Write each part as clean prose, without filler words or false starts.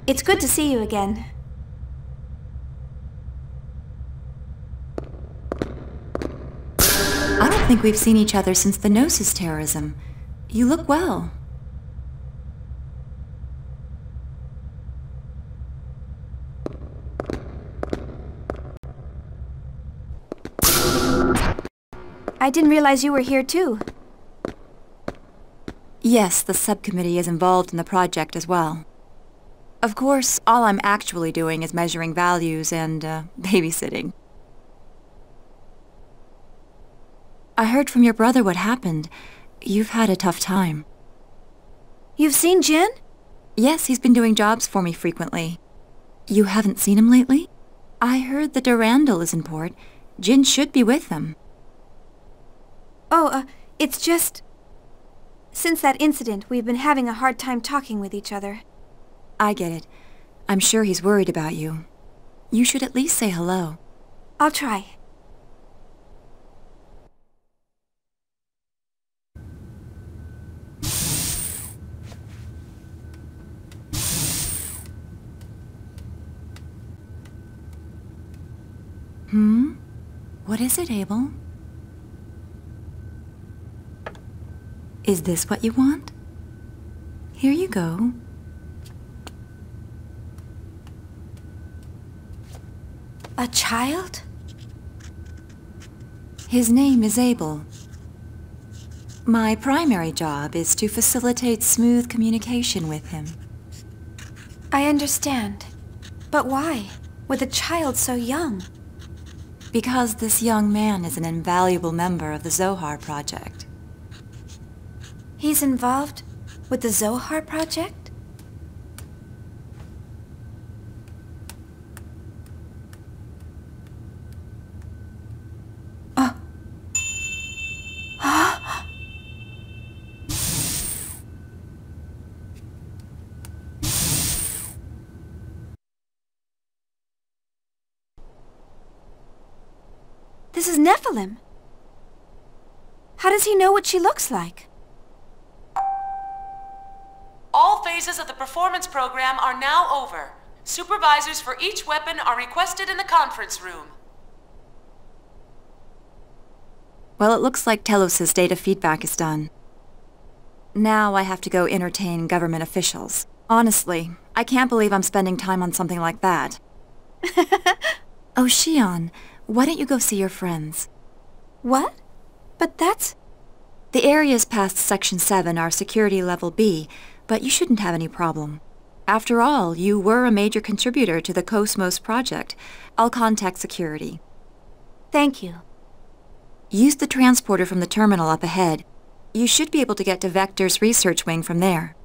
It's good to see you again. I don't think we've seen each other since the Gnosis terrorism. You look well. I didn't realize you were here too. Yes, the subcommittee is involved in the project as well. Of course, all I'm actually doing is measuring values and, babysitting. I heard from your brother what happened. You've had a tough time. You've seen Jin? Yes, he's been doing jobs for me frequently. You haven't seen him lately? I heard the Durandal is in port. Jin should be with them. Oh, it's just... Since that incident, we've been having a hard time talking with each other. I get it. I'm sure he's worried about you. You should at least say hello. I'll try. What is it, Abel? Is this what you want? Here you go. A child? His name is Abel. My primary job is to facilitate smooth communication with him. I understand. But why? With a child so young? Because this young man is an invaluable member of the Zohar Project. He's involved with the Zohar Project? This is Nephilim. How does he know what she looks like? All phases of the performance program are now over. Supervisors for each weapon are requested in the conference room. Well, it looks like Telos' data feedback is done. Now I have to go entertain government officials. Honestly, I can't believe I'm spending time on something like that. Oh, Shion, why don't you go see your friends? What? But that's... The areas past Section 7 are Security Level B, but you shouldn't have any problem. After all, you were a major contributor to the KOS project. I'll contact security. Thank you. Use the transporter from the terminal up ahead. You should be able to get to Vector's research wing from there.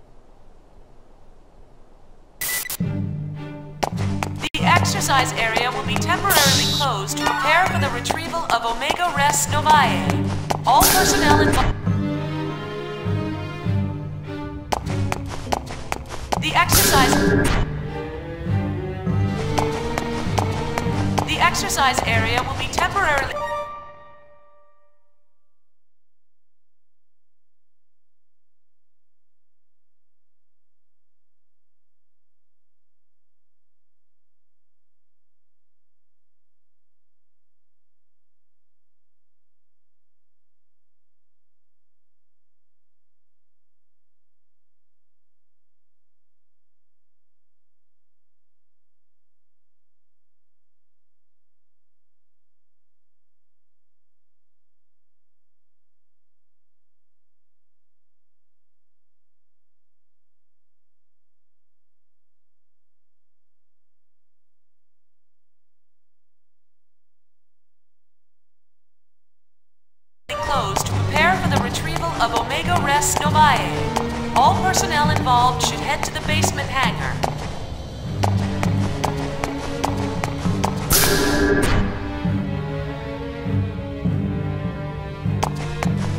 The exercise area will be temporarily closed to prepare for the retrieval of Omega Res Novae. All personnel involved... The exercise area will be temporarily... closed to prepare for the retrieval of Omega Res Novae. All personnel involved should head to the basement hangar.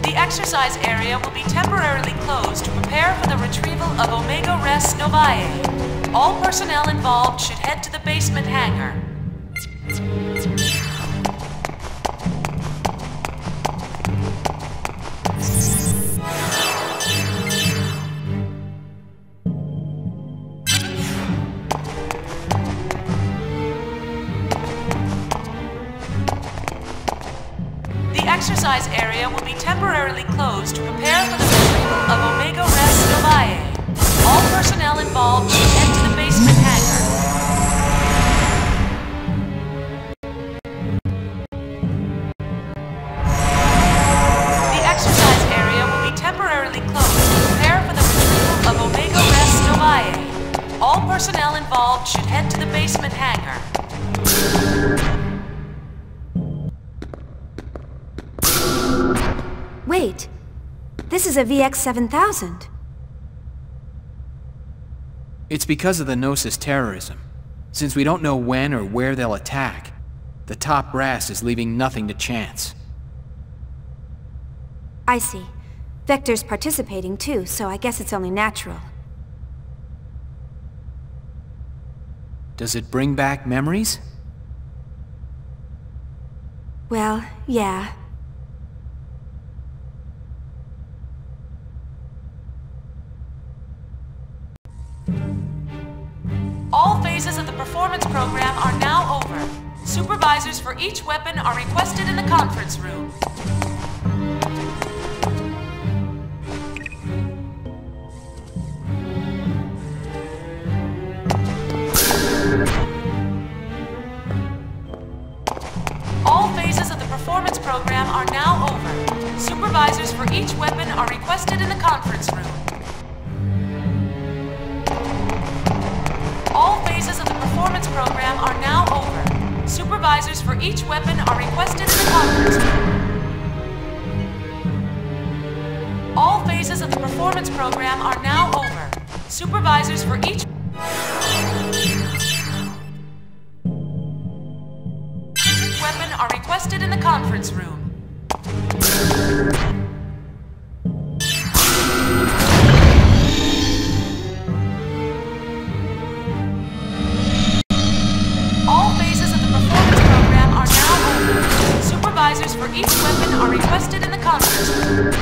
The exercise area will be temporarily closed to prepare for the retrieval of Omega Res Novae. All personnel involved should head to the basement hangar. area will be temporarily closed to prepare for the retrieval of Omega Res Novae. All personnel involved should head to the basement hangar. The exercise area will be temporarily closed to prepare for the retrieval of Omega Res Novae. All personnel involved should head to the basement hangar. Wait, this is a VX-7000. It's because of the Gnosis terrorism. Since we don't know when or where they'll attack, the top brass is leaving nothing to chance. I see. Vector's participating too, so I guess it's only natural. Does it bring back memories? Well, yeah. All phases of the performance program are now over. Supervisors for each weapon are requested in the conference room. All phases of the performance program are now over. Supervisors for each weapon are requested in the conference room. All phases of the performance program are now over. Supervisors for each weapon are requested in the conference room. All phases of the performance program are now over. Supervisors for each weapon are requested in the conference room. All phases of the performance program are now over. Supervisors for each weapon are requested in the conference room.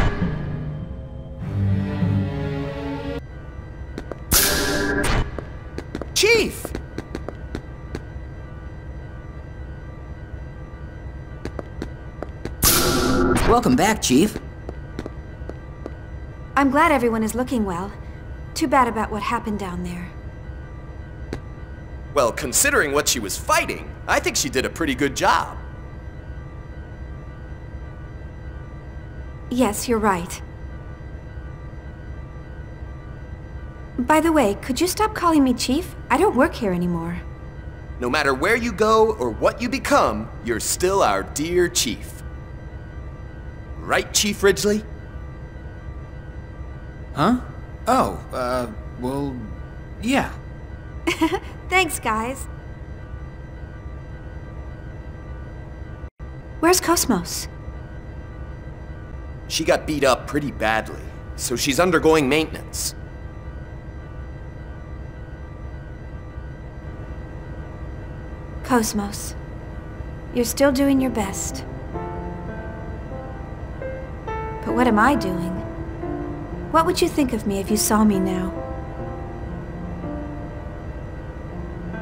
Chief! Welcome back, Chief. I'm glad everyone is looking well. Too bad about what happened down there. Well, considering what she was fighting, I think she did a pretty good job. Yes, you're right. By the way, could you stop calling me Chief? I don't work here anymore. No matter where you go or what you become, you're still our dear Chief. Right, Chief Ridgely? Huh? Oh, well, yeah. Thanks, guys. Where's Cosmos? She got beat up pretty badly, so she's undergoing maintenance. Cosmos, you're still doing your best. But what am I doing? What would you think of me if you saw me now?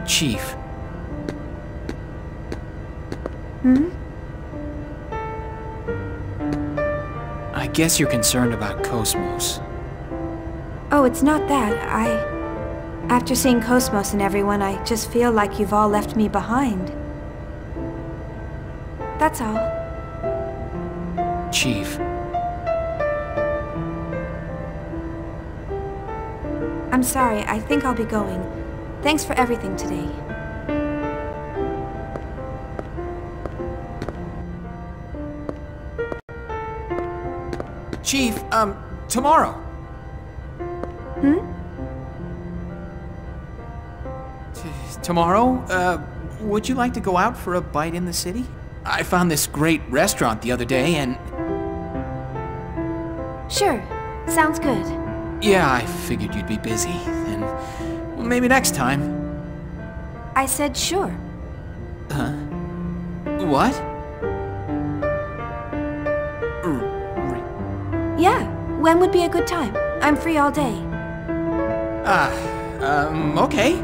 Chief. Hmm? I guess you're concerned about Cosmos. Oh, it's not that. After seeing Cosmos and everyone, I just feel like you've all left me behind. That's all. Chief. I'm sorry, I think I'll be going. Thanks for everything today. Chief, tomorrow. Hmm? Tomorrow, would you like to go out for a bite in the city? I found this great restaurant the other day and... Sure. Sounds good. Yeah, I figured you'd be busy, and well, maybe next time. I said sure. Huh? What? Yeah, when would be a good time? I'm free all day. Okay.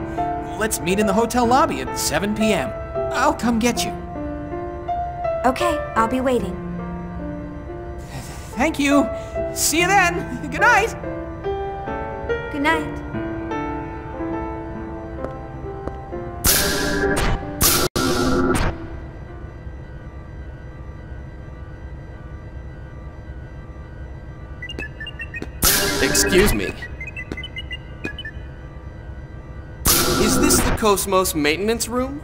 Let's meet in the hotel lobby at 7 p.m. I'll come get you. Okay, I'll be waiting. Thank you. See you then. Good night. Good night. Excuse me. Is this the KOS maintenance room?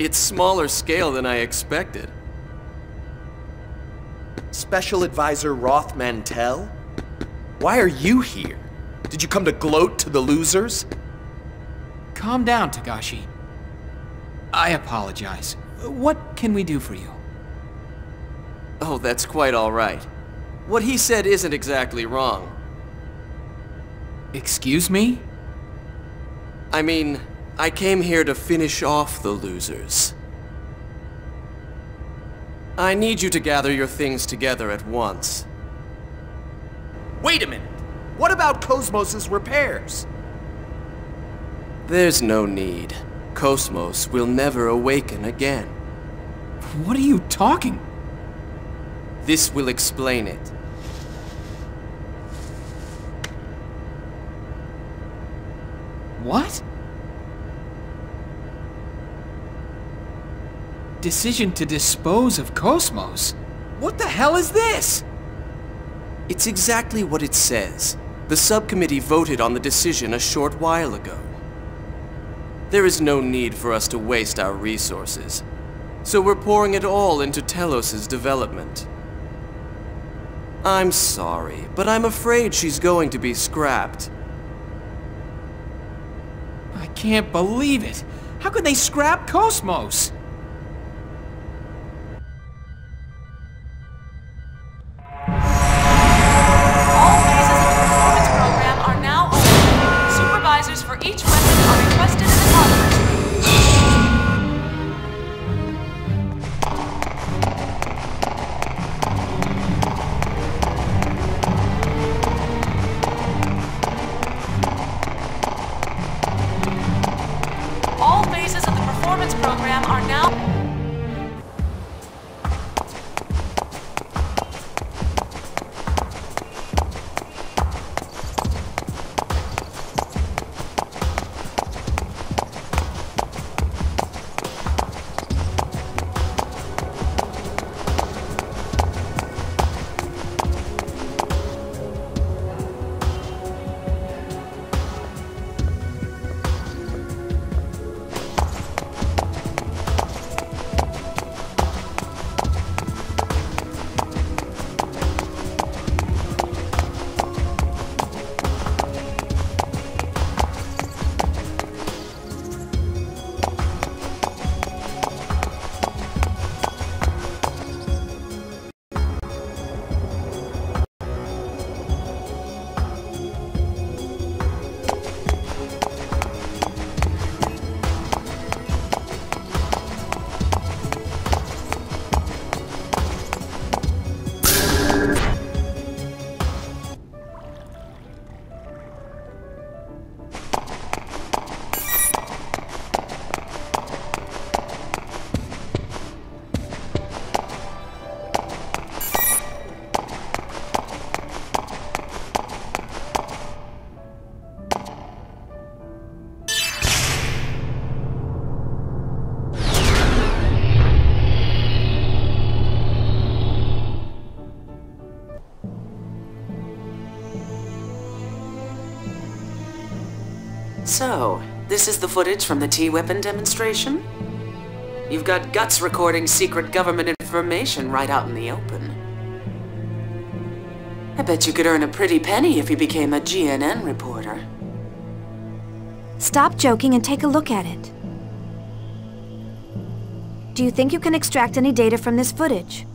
It's smaller scale than I expected. Special Advisor Roth Mantell? Why are you here? Did you come to gloat to the losers? Calm down, Tagashi. I apologize. What can we do for you? Oh, that's quite all right. What he said isn't exactly wrong. Excuse me? I mean, I came here to finish off the losers. I need you to gather your things together at once. Wait a minute! What about Cosmos' repairs? There's no need. Cosmos will never awaken again. What are you talking? This will explain it. What? Decision to dispose of Cosmos? What the hell is this? It's exactly what it says. The subcommittee voted on the decision a short while ago. There is no need for us to waste our resources, so we're pouring it all into Telos' development. I'm sorry, but I'm afraid she's going to be scrapped. I can't believe it. How could they scrap Cosmos? All phases of the performance program are now open. Supervisors for each weapon are requested in the conference room. All phases of the performance program are now... So, this is the footage from the T-weapon demonstration? You've got guts recording secret government information right out in the open. I bet you could earn a pretty penny if you became a GNN reporter. Stop joking and take a look at it. Do you think you can extract any data from this footage?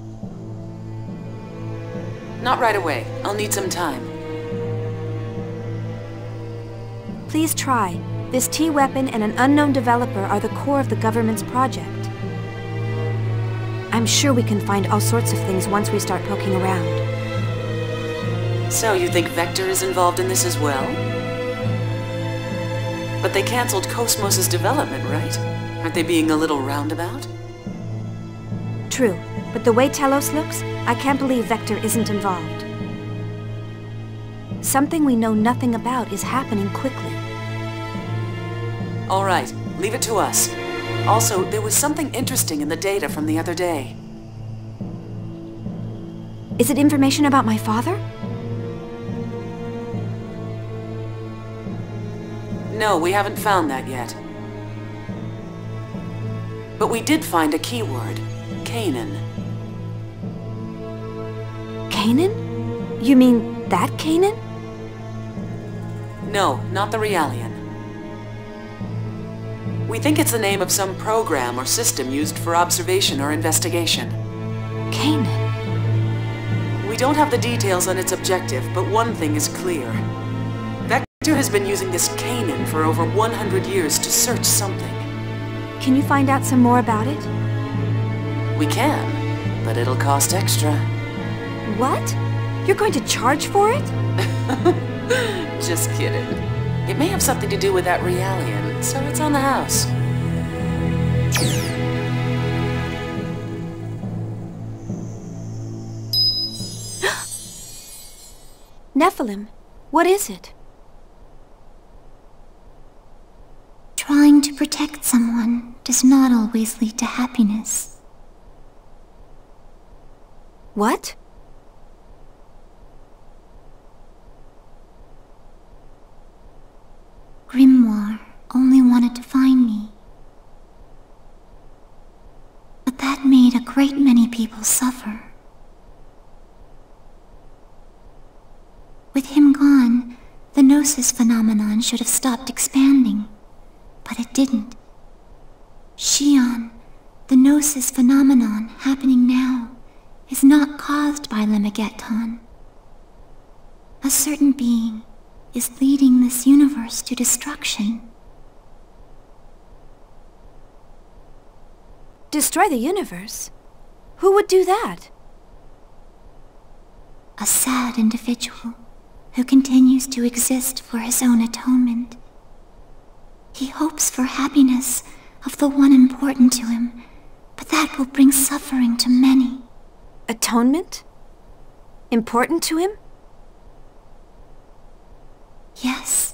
Not right away. I'll need some time. Please try. This T-weapon and an unknown developer are the core of the government's project. I'm sure we can find all sorts of things once we start poking around. So, you think Vector is involved in this as well? But they cancelled Cosmos' development, right? Aren't they being a little roundabout? True. but the way Telos looks, I can't believe Vector isn't involved. Something we know nothing about is happening quickly. All right, leave it to us. Also, there was something interesting in the data from the other day. Is it information about my father? No, we haven't found that yet. But we did find a keyword. Canaan. Canaan? You mean that Canaan? No, not the Realian. We think it's the name of some program or system used for observation or investigation. Canaan? We don't have the details on its objective, but one thing is clear. Vector has been using this Canaan for over 100 years to search something. Can you find out some more about it? We can, but it'll cost extra. What? You're going to charge for it? Just kidding. It may have something to do with that Realian, so it's on the house. Nephilim, what is it? Trying to protect someone does not always lead to happiness. What? Grimoire only wanted to find me. But that made a great many people suffer. With him gone, the Gnosis phenomenon should have stopped expanding. But it didn't. Xion, the Gnosis phenomenon happening now, is not caused by Lemegeton. A certain being is leading this universe to destruction. Destroy the universe? Who would do that? A sad individual who continues to exist for his own atonement. He hopes for happiness of the one important to him, but that will bring suffering to many. Atonement? Important to him? Yes,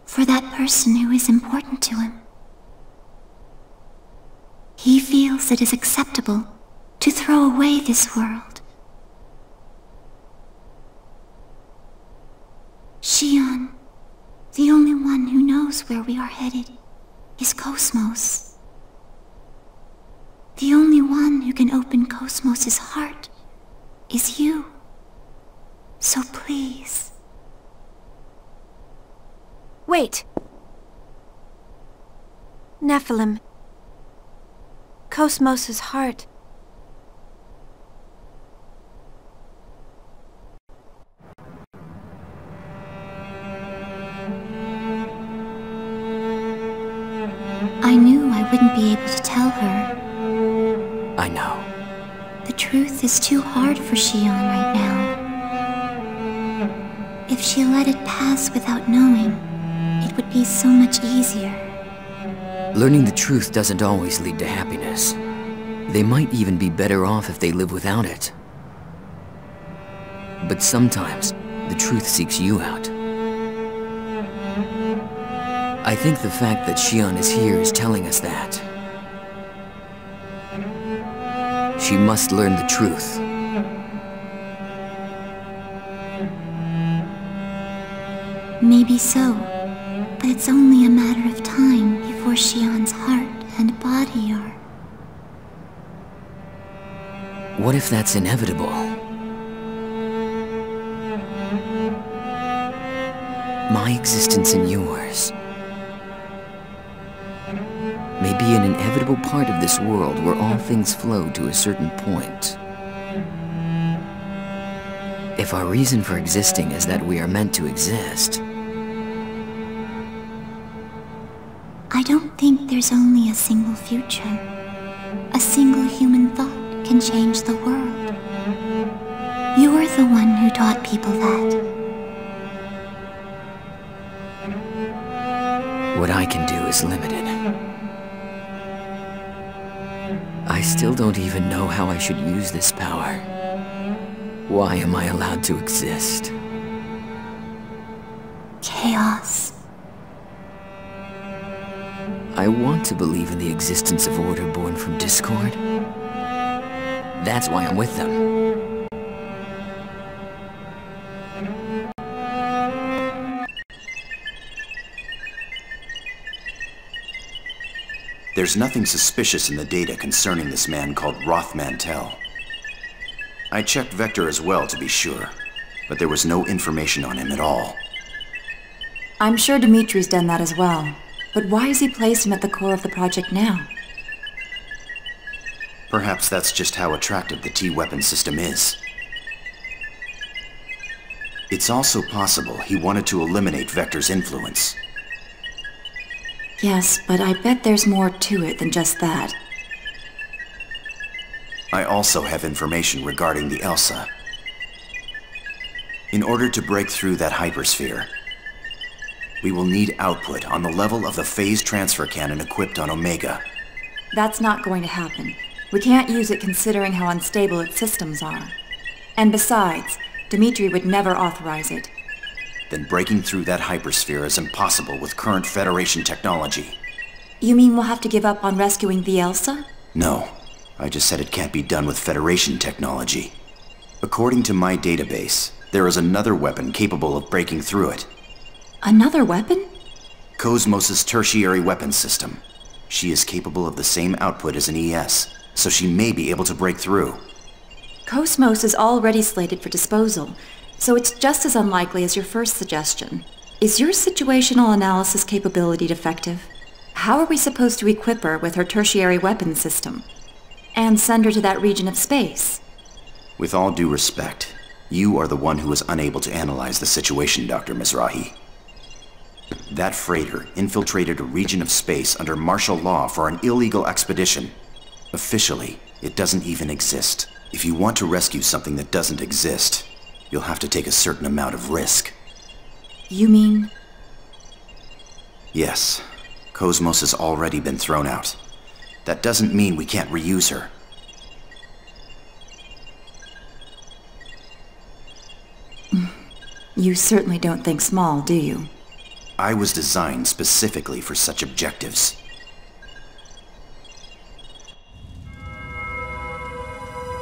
for that person who is important to him. He feels it is acceptable to throw away this world. Xion, the only one who knows where we are headed, is Cosmos. The only one who can open Cosmos's heart is you. So please. Wait. Nephilim. Cosmos's heart. I knew I wouldn't be able to tell her. I know. The truth is too hard for Xion right now. If she let it pass without knowing, it would be so much easier. Learning the truth doesn't always lead to happiness. They might even be better off if they live without it. But sometimes, the truth seeks you out. I think the fact that Xion is here is telling us that. She must learn the truth. Maybe so, but it's only a matter of time before Xion's heart and body are. What if that's inevitable? My existence and yours may be an inevitable part of this world where all things flow to a certain point. If our reason for existing is that we are meant to exist, I don't think there's only a single future. A single human thought can change the world. You're the one who taught people that. what I can do is limited. I I still don't even know how I should use this power. Why am I allowed to exist? Chaos. I want to believe in the existence of order born from discord. That's why I'm with them. There's nothing suspicious in the data concerning this man called Roth Mantell. I checked Vector as well to be sure, but there was no information on him at all. I'm sure Dimitri's done that as well. But why has he placed him at the core of the project now? Perhaps that's just how attractive the T-weapon system is. It's also possible he wanted to eliminate Vector's influence. Yes, but I bet there's more to it than just that. I also have information regarding the Elsa. In order to break through that hypersphere, we will need output on the level of the phase transfer cannon equipped on Omega. That's not going to happen. We can't use it considering how unstable its systems are. And besides, Dimitri would never authorize it. Then breaking through that hypersphere is impossible with current Federation technology. You mean we'll have to give up on rescuing the Elsa? No, I just said it can't be done with Federation technology. According to my database, there is another weapon capable of breaking through it. Another weapon? Cosmos' tertiary weapon system. She is capable of the same output as an ES, so she may be able to break through. Cosmos is already slated for disposal, so it's just as unlikely as your first suggestion. Is your situational analysis capability defective? How are we supposed to equip her with her tertiary weapon system? And send her to that region of space? With all due respect, you are the one who is unable to analyze the situation, Dr. Mizrahi. That freighter infiltrated a region of space under martial law for an illegal expedition. Officially, it doesn't even exist. If you want to rescue something that doesn't exist, you'll have to take a certain amount of risk. You mean? Yes. Cosmos has already been thrown out. That doesn't mean we can't reuse her. You certainly don't think small, do you? I was designed specifically for such objectives.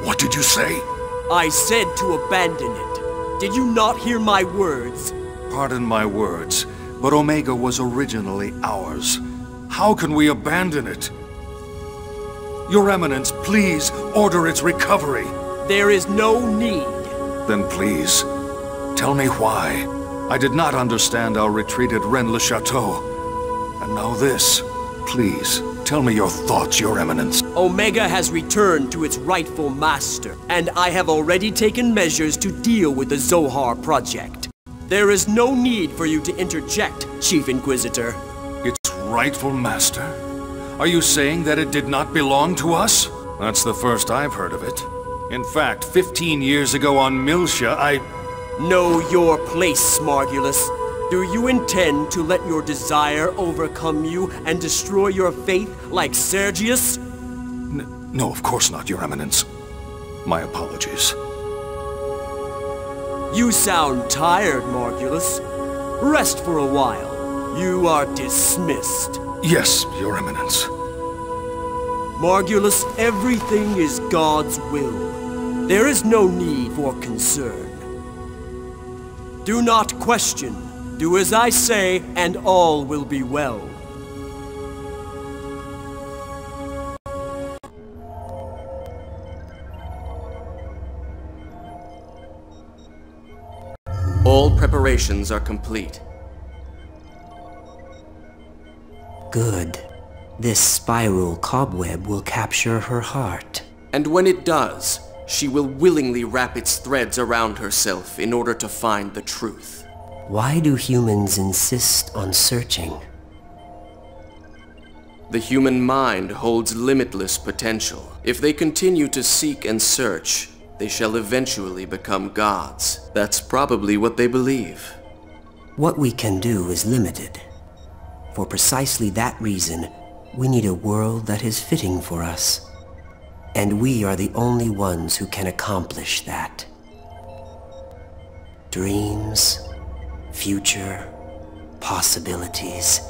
What did you say? I said to abandon it. Did you not hear my words? Pardon my words, but Omega was originally ours. How can we abandon it? Your Eminence, please order its recovery. There is no need. Then please, tell me why. I did not understand our retreat at Rennes-le-Château. And now this. Please, tell me your thoughts, Your Eminence. Omega has returned to its rightful master, and I have already taken measures to deal with the Zohar project. There is no need for you to interject, Chief Inquisitor. Its rightful master? Are you saying that it did not belong to us? That's the first I've heard of it. In fact, 15 years ago on Miltia, Know your place, Smargulus. Do you intend to let your desire overcome you and destroy your faith like Sergius? No, of course not, Your Eminence. My apologies. You sound tired, Margulus. Rest for a while. You are dismissed. Yes, Your Eminence. Margulus, everything is God's will. There is no need for concern. Do not question. Do as I say, and all will be well. All preparations are complete. Good. This spiral cobweb will capture her heart. And when it does, she will willingly wrap its threads around herself in order to find the truth. Why do humans insist on searching? The human mind holds limitless potential. If they continue to seek and search, they shall eventually become gods. That's probably what they believe. What we can do is limited. For precisely that reason, we need a world that is fitting for us. And we are the only ones who can accomplish that. Dreams, future, possibilities.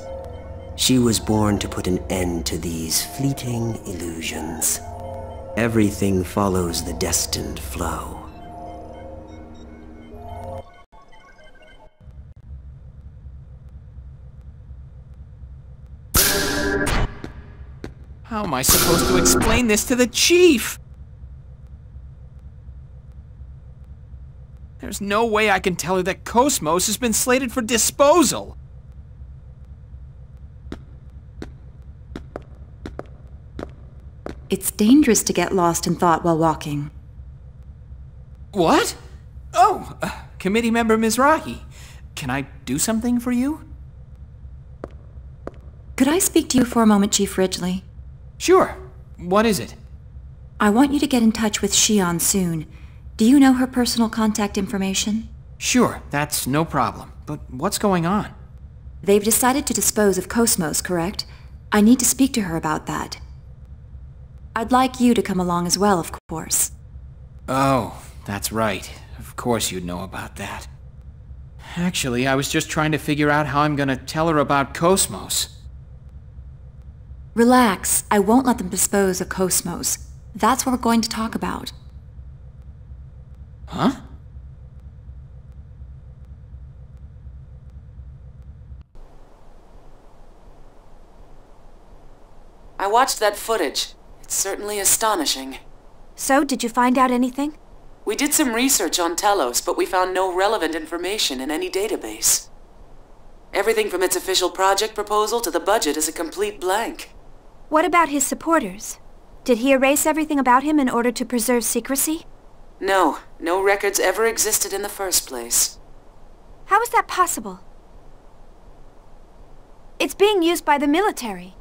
She was born to put an end to these fleeting illusions. Everything follows the destined flow. How am I supposed to explain this to the chief? There's no way I can tell her that Cosmos has been slated for disposal. It's dangerous to get lost in thought while walking. What? Oh, committee member Mizrahi. Can I do something for you? Could I speak to you for a moment, Chief Ridgely? Sure. What is it? I want you to get in touch with Xion soon. Do you know her personal contact information? Sure, that's no problem. But what's going on? They've decided to dispose of Cosmos, correct? I need to speak to her about that. I'd like you to come along as well, of course. Oh, that's right. Of course you'd know about that. Actually, I was just trying to figure out how I'm gonna tell her about Cosmos. Relax. I won't let them dispose of Cosmos. That's what we're going to talk about. Huh? I watched that footage. It's certainly astonishing. So, did you find out anything? We did some research on Telos, but we found no relevant information in any database. Everything from its official project proposal to the budget is a complete blank. What about his supporters? Did he erase everything about him in order to preserve secrecy? No, no records ever existed in the first place. How is that possible? It's being used by the military.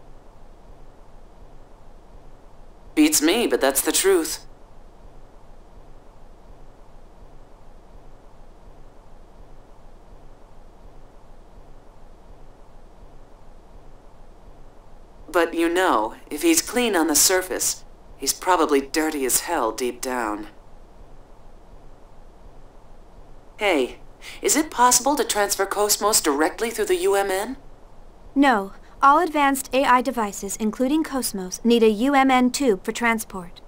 Beats me, but that's the truth. But you know, if he's clean on the surface, he's probably dirty as hell deep down. Hey, is it possible to transfer Cosmos directly through the UMN? No. All advanced AI devices, including Cosmos, need a UMN tube for transport.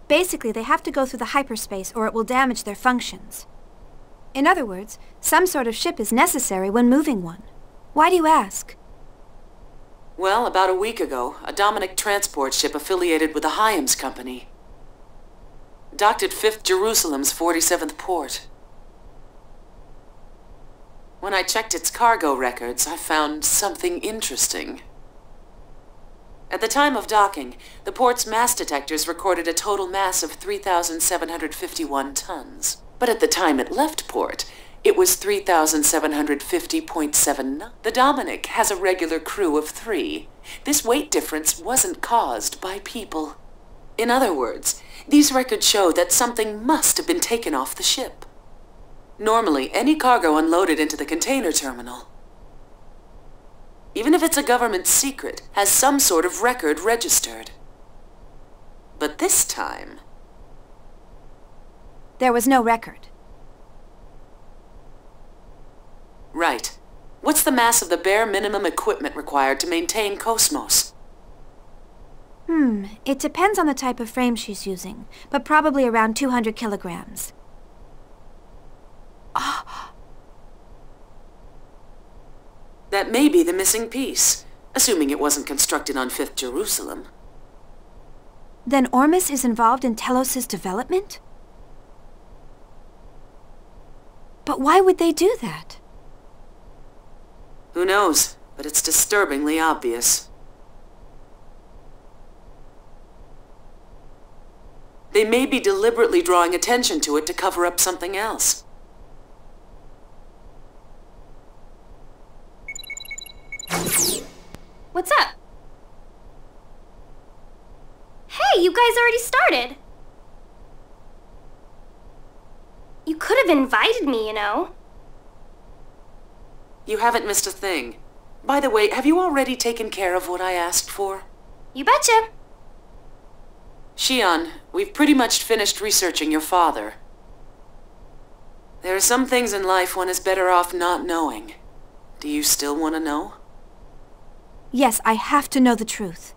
Basically, they have to go through the hyperspace or it will damage their functions. In other words, some sort of ship is necessary when moving one. Why do you ask? Well, about a week ago, a Dominic transport ship affiliated with the Hyams Company docked at 5th Jerusalem's 47th port. When I checked its cargo records, I found something interesting. At the time of docking, the port's mass detectors recorded a total mass of 3,751 tons. But at the time it left port, it was 3,750.79. The Dominic has a regular crew of 3. This weight difference wasn't caused by people. In other words, these records show that something must have been taken off the ship. Normally, any cargo unloaded into the container terminal, even if it's a government secret, has some sort of record registered. But this time... There was no record. Right. What's the mass of the bare minimum equipment required to maintain Cosmos? It depends on the type of frame she's using, but probably around 200 kilograms. That may be the missing piece, assuming it wasn't constructed on 5th Jerusalem. Then Ormus is involved in Telos' development? But why would they do that? Who knows, but it's disturbingly obvious. They may be deliberately drawing attention to it to cover up something else. What's up? Hey, you guys already started! You could have invited me, you know. You haven't missed a thing. By the way, have you already taken care of what I asked for? You betcha. Shion, we've pretty much finished researching your father. There are some things in life one is better off not knowing. Do you still want to know? Yes, I have to know the truth.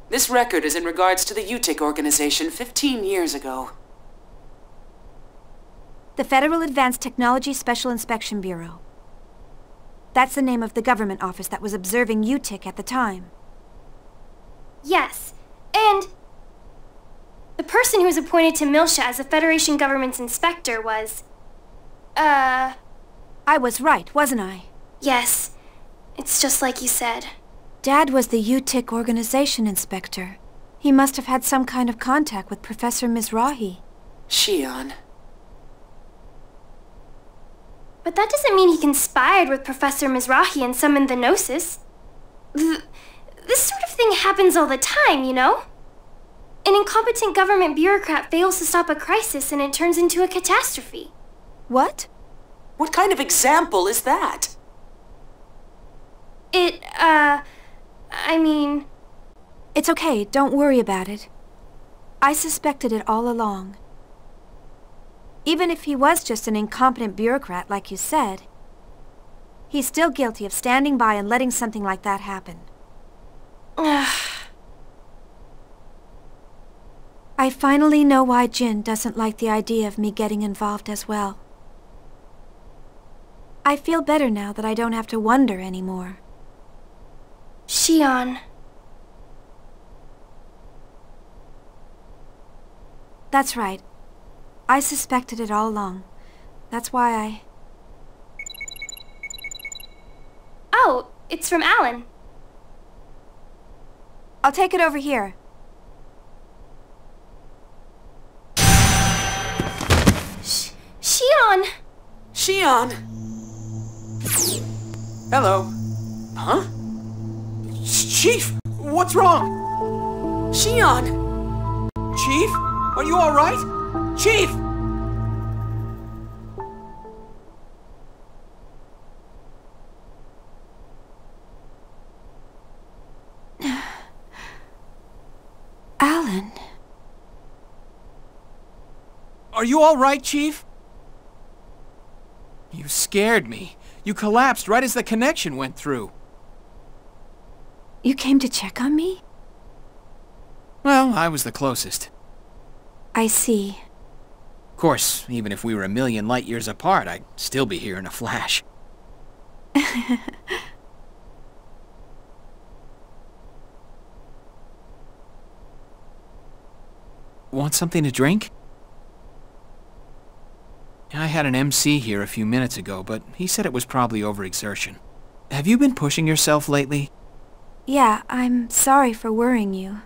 This record is in regards to the UTIC organization 15 years ago. The Federal Advanced Technology Special Inspection Bureau. That's the name of the government office that was observing UTIC at the time. Yes, and the person who was appointed to Milsha as the Federation government's inspector was... I was right, wasn't I? Yes, it's just like you said. Dad was the UTIC organization inspector. He must have had some kind of contact with Professor Mizrahi. Shion. But that doesn't mean he conspired with Professor Mizrahi and summoned the Gnosis. This sort of thing happens all the time, you know? An incompetent government bureaucrat fails to stop a crisis and it turns into a catastrophe. What? What kind of example is that? I mean... It's okay, don't worry about it. I suspected it all along. Even if he was just an incompetent bureaucrat, like you said, he's still guilty of standing by and letting something like that happen. I finally know why Jin doesn't like the idea of me getting involved as well. I feel better now that I don't have to wonder anymore. Shion. That's right. I suspected it all along. That's why I... Oh, it's from Alan. I'll take it over here. Shion! Shion! Hello. Huh? Chief! What's wrong? Shion! Chief? Are you alright? Chief! Alan. Are you alright, Chief? You scared me. You collapsed right as the connection went through. You came to check on me? Well, I was the closest. I see. Of course, even if we were a million light years apart, I'd still be here in a flash. Want something to drink? I had an MC here a few minutes ago, but he said it was probably overexertion. Have you been pushing yourself lately? Yeah, I'm sorry for worrying you.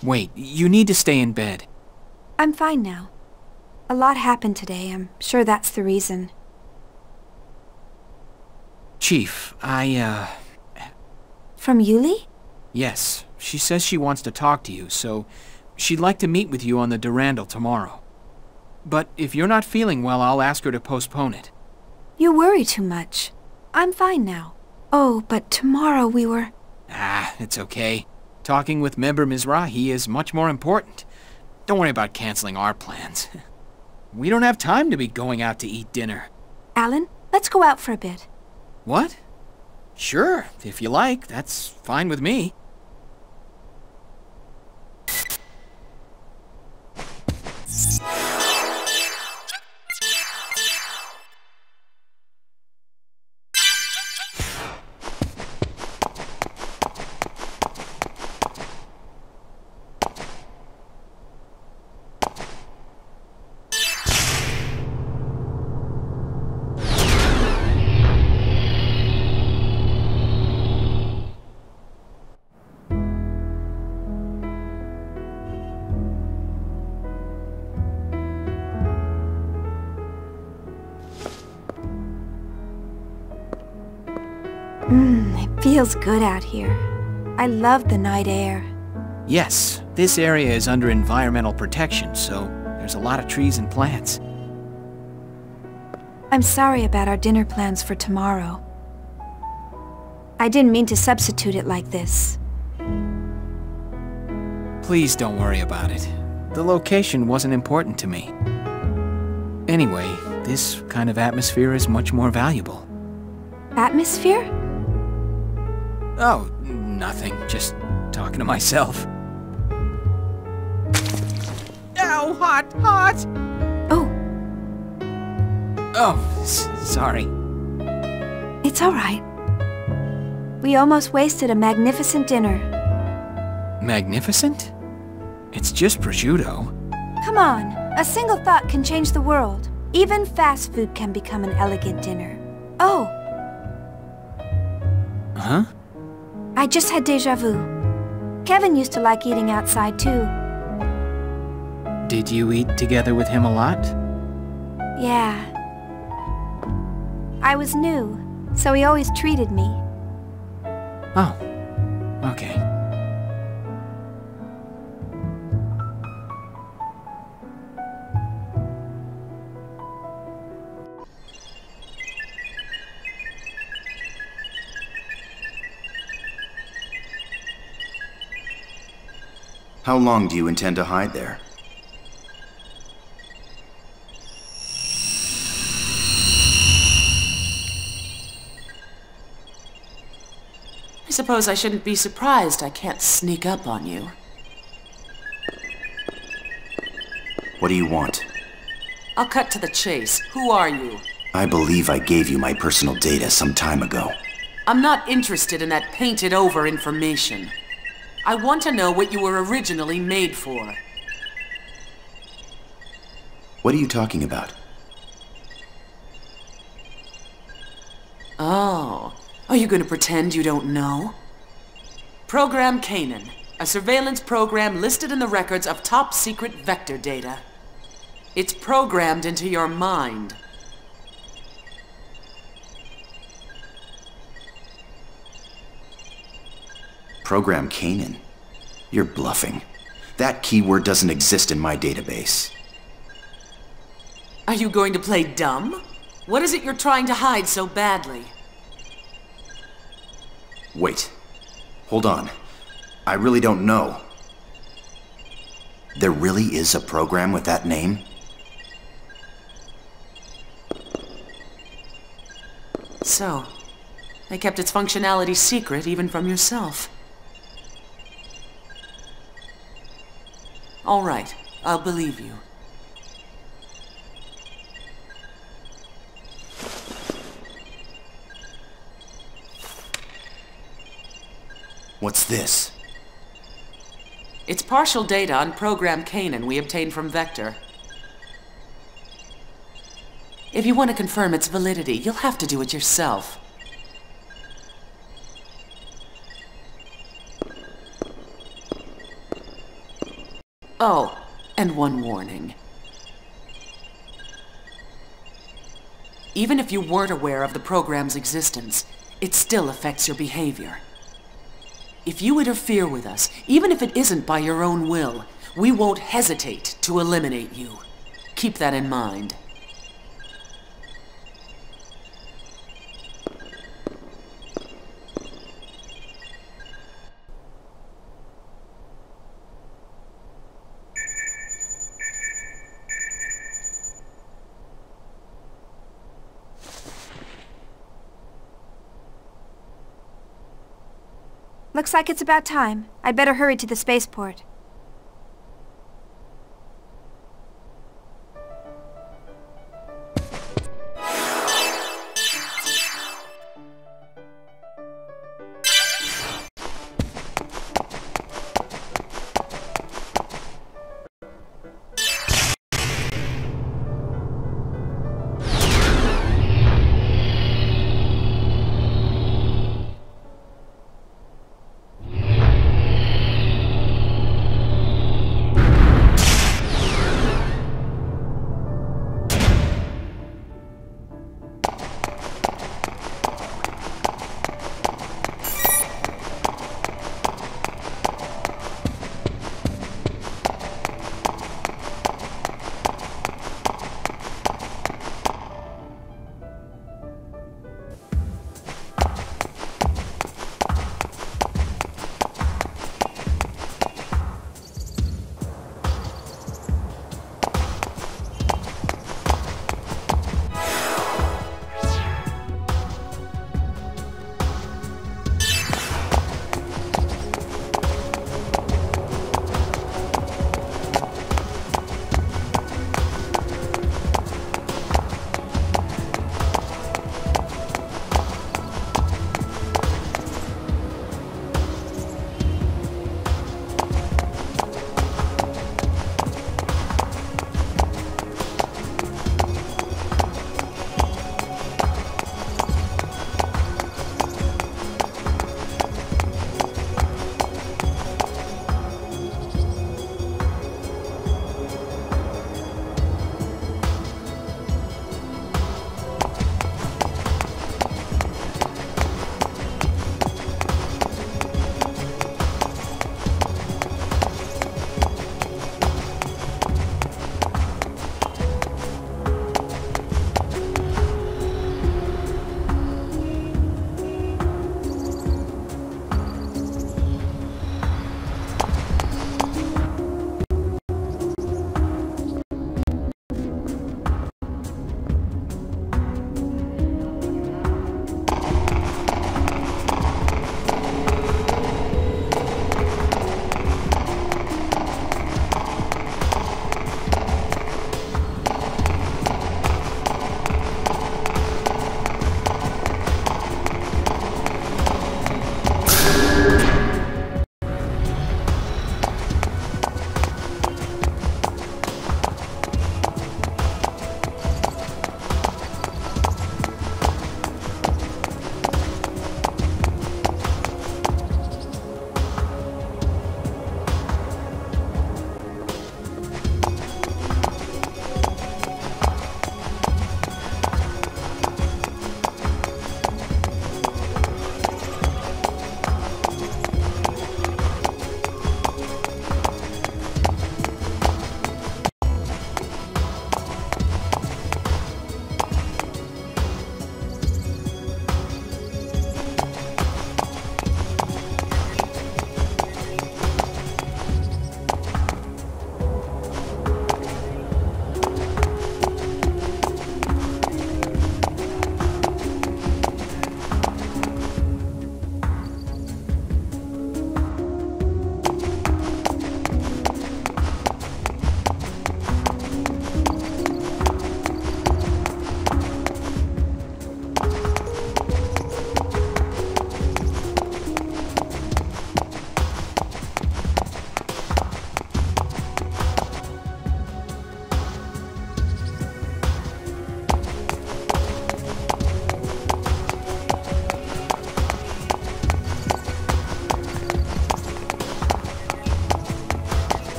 Wait, you need to stay in bed. I'm fine now. A lot happened today. I'm sure that's the reason. Chief, From Juli? Yes, she says she wants to talk to you, so she'd like to meet with you on the Durandal tomorrow. But if you're not feeling well, I'll ask her to postpone it. You worry too much. I'm fine now. Oh, but tomorrow we were... Ah, it's okay. Talking with Member Mizrahi is much more important. Don't worry about canceling our plans. We don't have time to be going out to eat dinner. Alan, let's go out for a bit. What? Sure, if you like. That's fine with me. It feels good out here. I love the night air. Yes, this area is under environmental protection, so there's a lot of trees and plants. I'm sorry about our dinner plans for tomorrow. I didn't mean to substitute it like this. Please don't worry about it. The location wasn't important to me. Anyway, this kind of atmosphere is much more valuable. Atmosphere? Oh, nothing. Just talking to myself. Ow, hot, hot! Oh. Oh, sorry. It's all right. We almost wasted a magnificent dinner. Magnificent? It's just prosciutto. Come on, a single thought can change the world. Even fast food can become an elegant dinner. Oh! Huh? I just had déjà vu. Kevin used to like eating outside too. Did you eat together with him a lot? Yeah. I was new, so he always treated me. Oh, okay. How long do you intend to hide there? I suppose I shouldn't be surprised I can't sneak up on you. What do you want? I'll cut to the chase. Who are you? I believe I gave you my personal data some time ago. I'm not interested in that painted-over information. I want to know what you were originally made for. What are you talking about? Oh. Are you going to pretend you don't know? Program Canaan, a surveillance program listed in the records of top-secret vector data. It's programmed into your mind. Program Canaan? You're bluffing. That keyword doesn't exist in my database. Are you going to play dumb? What is it you're trying to hide so badly? Wait. Hold on. I really don't know. There really is a program with that name? So, they kept its functionality secret even from yourself. All right, I'll believe you. What's this? It's partial data on Program Canaan we obtained from Vector. If you want to confirm its validity, you'll have to do it yourself. Oh, and one warning. Even if you weren't aware of the program's existence, it still affects your behavior. If you interfere with us, even if it isn't by your own will, we won't hesitate to eliminate you. Keep that in mind. Looks like it's about time. I'd better hurry to the spaceport.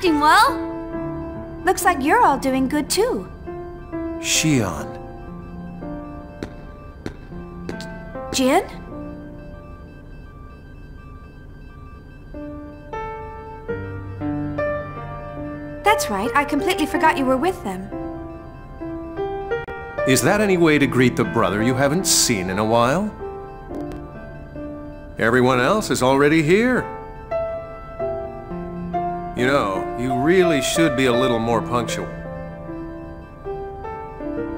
acting well. Looks like you're all doing good too. Xion. Jin? That's right, I completely forgot you were with them. Is that any way to greet the brother you haven't seen in a while? Everyone else is already here. You know, you really should be a little more punctual.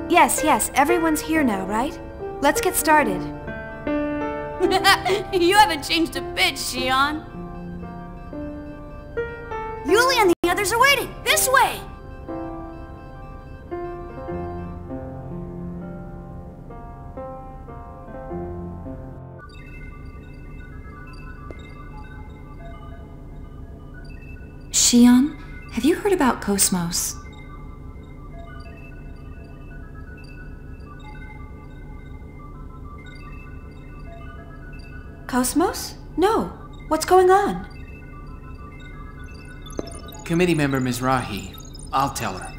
Yes, everyone's here now, right? Let's get started. You haven't changed a bit, Xion. Juli and the others are waiting! This way! Xion, have you heard about Cosmos? Cosmos? No. What's going on? Committee member Mizrahi. I'll tell her.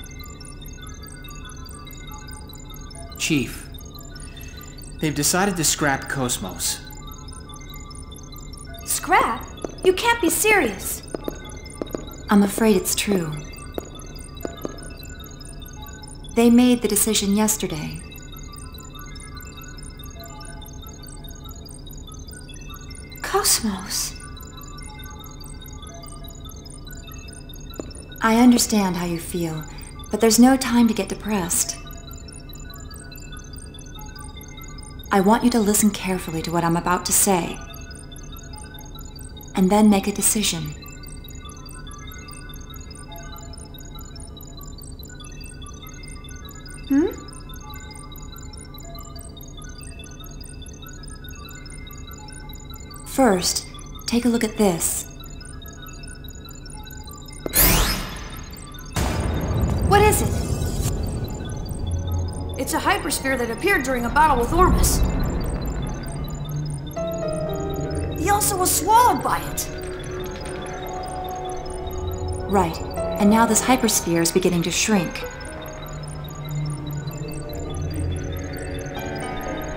Chief, they've decided to scrap Cosmos. Scrap? You can't be serious. I'm afraid it's true. They made the decision yesterday. Cosmos. I understand how you feel, but there's no time to get depressed. I want you to listen carefully to what I'm about to say, and then make a decision. First, take a look at this. What is it? It's a hypersphere that appeared during a battle with Ormus. He also was swallowed by it. Right, and now this hypersphere is beginning to shrink.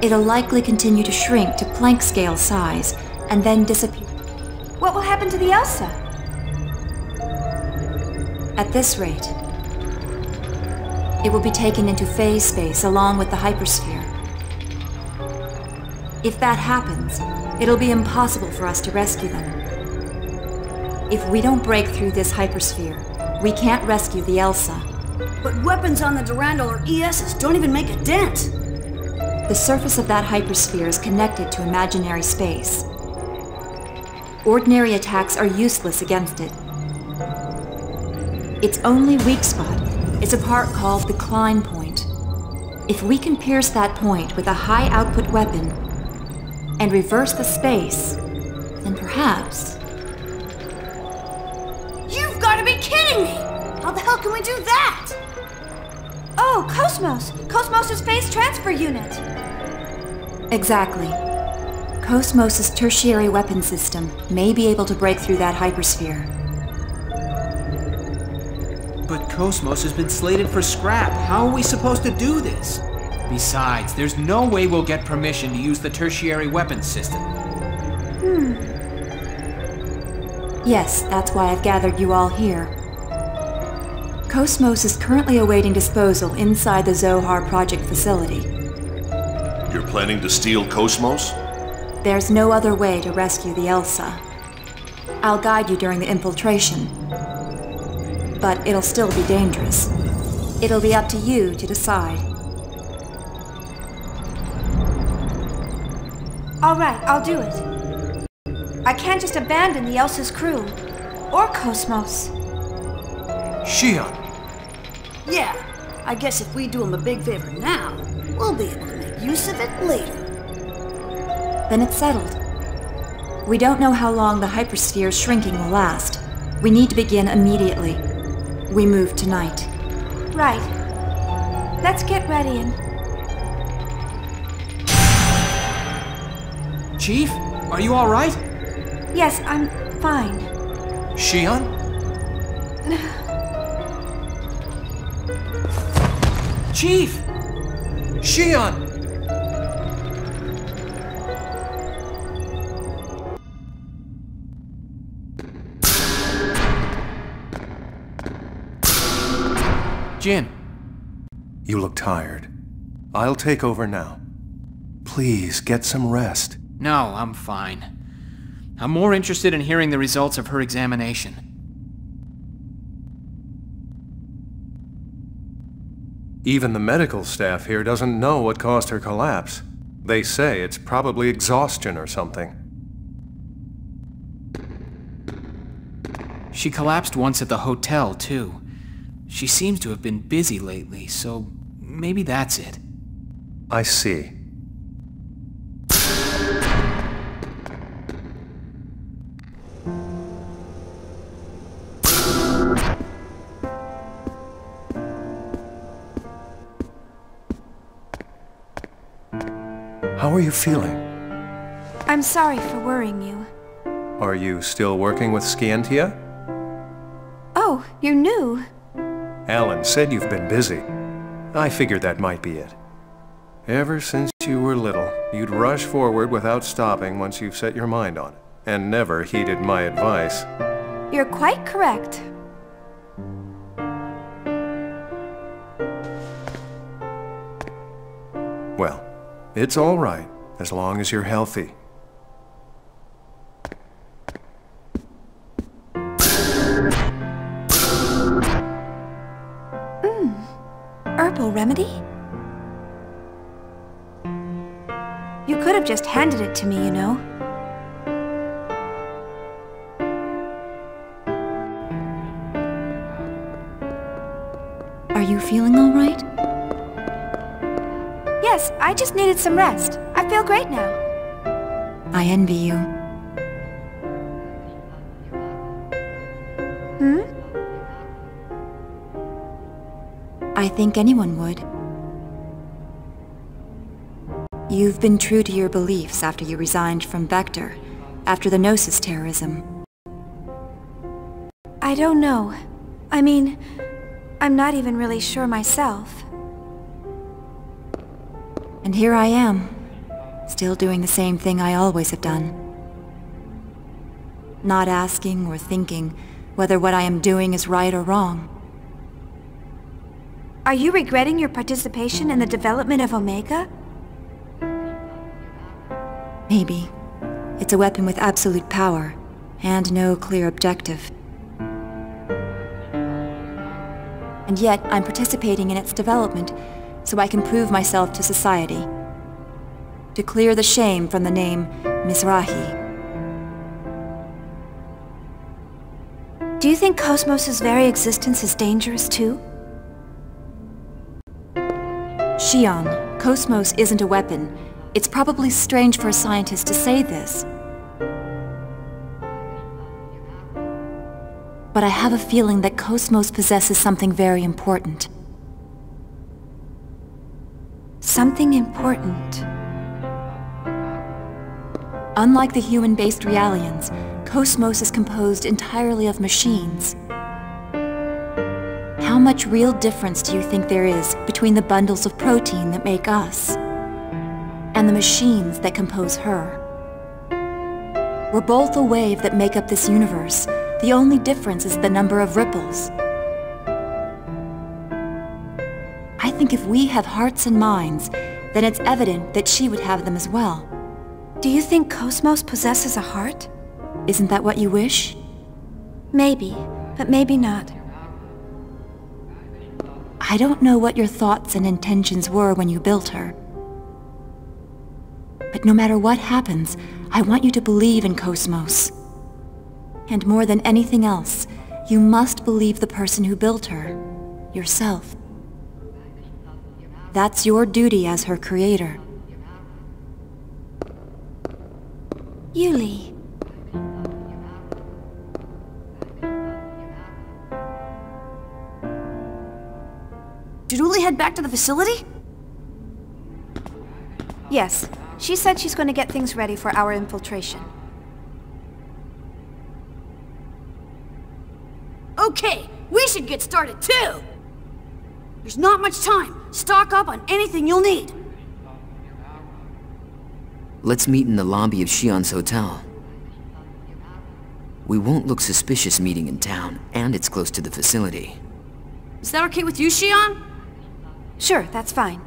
It'll likely continue to shrink to Planck scale size, and then disappear. What will happen to the Elsa? At this rate, it will be taken into phase space along with the hypersphere. If that happens, it'll be impossible for us to rescue them. If we don't break through this hypersphere, we can't rescue the Elsa. But weapons on the Durandal or ESs don't even make a dent. The surface of that hypersphere is connected to imaginary space. Ordinary attacks are useless against it. Its only weak spot is a part called the Klein point. If we can pierce that point with a high-output weapon and reverse the space, then perhaps... You've got to be kidding me! How the hell can we do that? Oh, Cosmos! Cosmos' phase transfer unit! Exactly. Cosmos' tertiary weapon system may be able to break through that hypersphere. But Cosmos has been slated for scrap. How are we supposed to do this? Besides, there's no way we'll get permission to use the tertiary weapons system. Yes, that's why I've gathered you all here. Cosmos is currently awaiting disposal inside the Zohar Project facility. You're planning to steal Cosmos? There's no other way to rescue the Elsa. I'll guide you during the infiltration. But it'll still be dangerous. It'll be up to you to decide. All right, I'll do it. I can't just abandon the Elsa's crew. Or Cosmos. Xion. Yeah, I guess if we do him a big favor now, we'll be able to make use of it later. Then it's settled. We don't know how long the hypersphere's shrinking will last. We need to begin immediately. We move tonight. Right. Let's get ready and... Chief, are you all right? Yes, I'm fine. Xion? Chief! Xion! Jin. You look tired. I'll take over now. Please, get some rest. No, I'm fine. I'm more interested in hearing the results of her examination. Even the medical staff here doesn't know what caused her collapse. They say it's probably exhaustion or something. She collapsed once at the hotel, too. She seems to have been busy lately, so maybe that's it. I see. How are you feeling? I'm sorry for worrying you. Are you still working with Scientia? Oh, you're new. Alan said you've been busy. I figured that might be it. Ever since you were little, you'd rush forward without stopping once you've set your mind on it, and never heeded my advice. You're quite correct. Well, it's all right, as long as you're healthy. Herbal remedy? You could have just handed it to me, you know. Are you feeling all right? Yes, I just needed some rest. I feel great now. I envy you. Hmm? I think anyone would. You've been true to your beliefs after you resigned from Vector, after the Gnosis terrorism. I don't know. I mean, I'm not even really sure myself. And here I am, still doing the same thing I always have done. Not asking or thinking whether what I am doing is right or wrong. Are you regretting your participation in the development of Omega? Maybe. It's a weapon with absolute power, and no clear objective. And yet, I'm participating in its development, so I can prove myself to society. To clear the shame from the name Mizrahi. Do you think Cosmos' very existence is dangerous too? Xion, Cosmos isn't a weapon. It's probably strange for a scientist to say this. But I have a feeling that Cosmos possesses something very important. Something important? Unlike the human-based Realians, Cosmos is composed entirely of machines. How much real difference do you think there is between the bundles of protein that make us and the machines that compose her? We're both a wave that make up this universe. The only difference is the number of ripples. I think if we have hearts and minds, then it's evident that she would have them as well. Do you think Cosmos possesses a heart? Isn't that what you wish? Maybe, but maybe not. I don't know what your thoughts and intentions were when you built her. But no matter what happens, I want you to believe in Cosmos. And more than anything else, you must believe the person who built her, yourself. That's your duty as her creator. Juli. Did Juli head back to the facility? Yes. She said she's going to get things ready for our infiltration. Okay, should get started too! There's not much time. Stock up on anything you'll need. Let's meet in the lobby of Xion's hotel. We won't look suspicious meeting in town, and it's close to the facility. Is that okay with you, Xion? Sure, that's fine.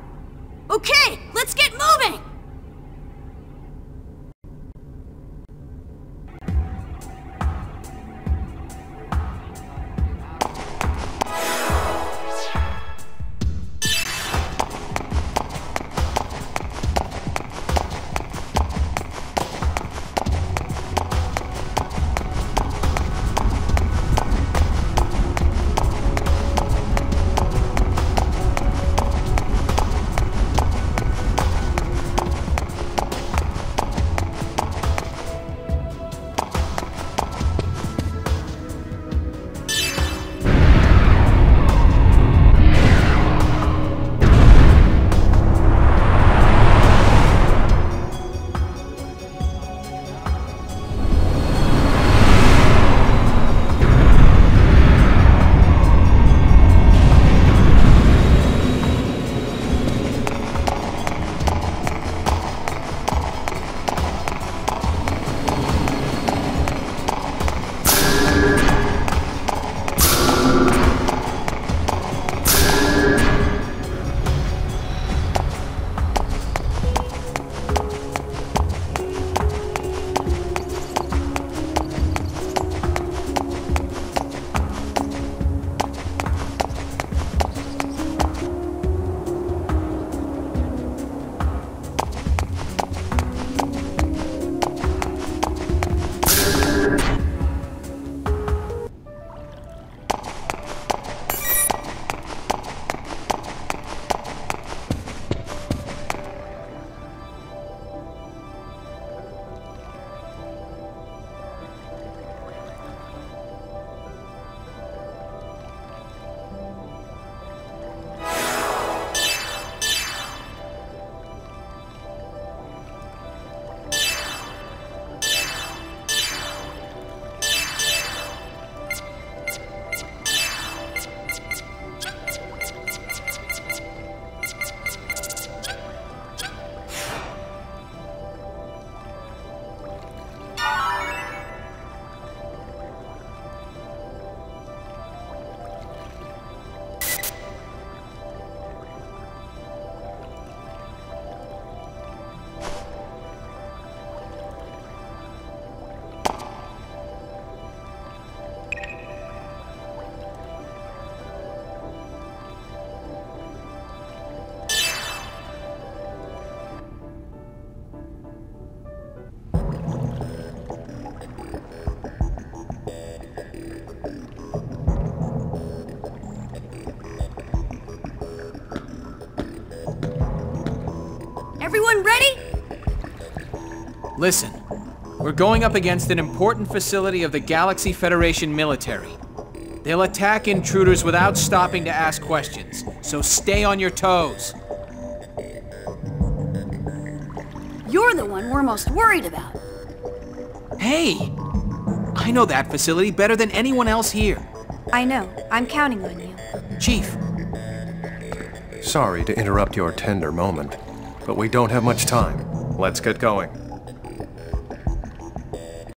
Okay, let's get moving! Everyone ready? Listen, we're going up against an important facility of the Galaxy Federation military. They'll attack intruders without stopping to ask questions, so stay on your toes. You're the one we're most worried about. Hey! I know that facility better than anyone else here. I know. I'm counting on you. Chief. Sorry to interrupt your tender moment, but we don't have much time. Let's get going.